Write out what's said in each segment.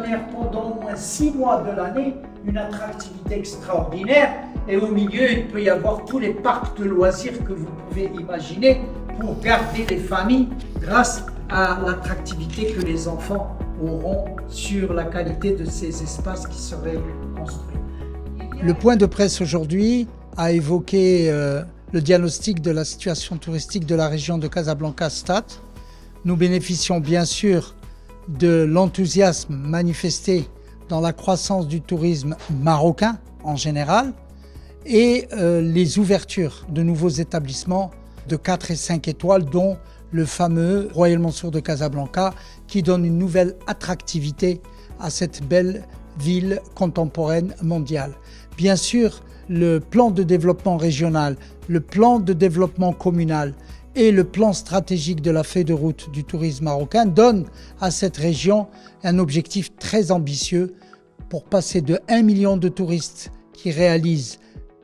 génère pendant au moins 6 mois de l'année une attractivité extraordinaire. Et au milieu, il peut y avoir tous les parcs de loisirs que vous pouvez imaginer pour garder les familles grâce à l'attractivité que les enfants auront sur la qualité de ces espaces qui seraient construits. Le point de presse aujourd'hui a évoqué le diagnostic de la situation touristique de la région de Casablanca-Stade. Nous bénéficions bien sûr de l'enthousiasme manifesté dans la croissance du tourisme marocain en général et les ouvertures de nouveaux établissements de 4 et 5 étoiles, dont le fameux Royal Mansour de Casablanca, qui donne une nouvelle attractivité à cette belle ville contemporaine mondiale. Bien sûr, le plan de développement régional, le plan de développement communal et le plan stratégique de la feuille de route du tourisme marocain donnent à cette région un objectif très ambitieux pour passer de 1 million de touristes qui réalisent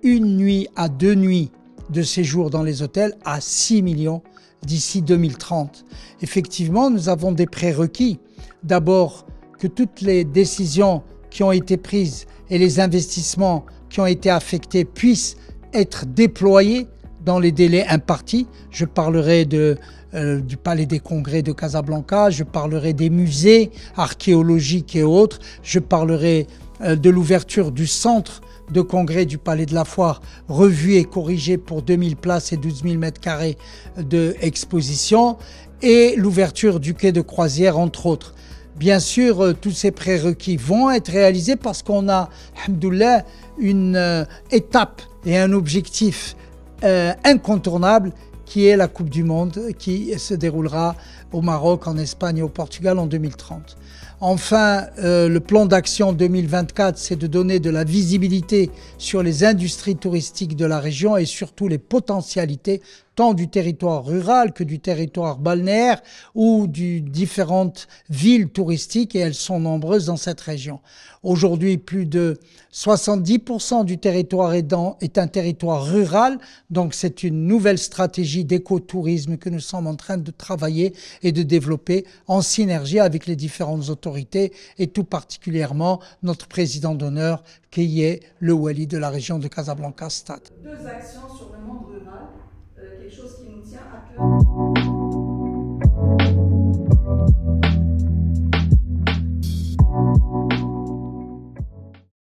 1 nuit à 2 nuits de séjour dans les hôtels à 6 millions d'ici 2030. Effectivement, nous avons des prérequis. D'abord, que toutes les décisions qui ont été prises et les investissements qui ont été affectés puissent être déployés dans les délais impartis. Je parlerai du Palais des Congrès de Casablanca, je parlerai des musées archéologiques et autres, je parlerai de l'ouverture du centre de congrès du Palais de la Foire, revu et corrigé pour 2000 places et 12 000 m² d'exposition, et l'ouverture du quai de croisière, entre autres. Bien sûr, tous ces prérequis vont être réalisés parce qu'on a, alhamdoulilah, une étape et un objectif incontournable qui est la Coupe du Monde qui se déroulera au Maroc, en Espagne et au Portugal en 2030. Enfin, le plan d'action 2024, c'est de donner de la visibilité sur les industries touristiques de la région et surtout les potentialités tant du territoire rural que du territoire balnéaire ou de différentes villes touristiques, et elles sont nombreuses dans cette région. Aujourd'hui, plus de 70% du territoire est un territoire rural, donc c'est une nouvelle stratégie d'écotourisme que nous sommes en train de travailler et de développer en synergie avec les différentes autorités et tout particulièrement notre président d'honneur qui est le Wali de la région de Casablanca-Stade. 2 actions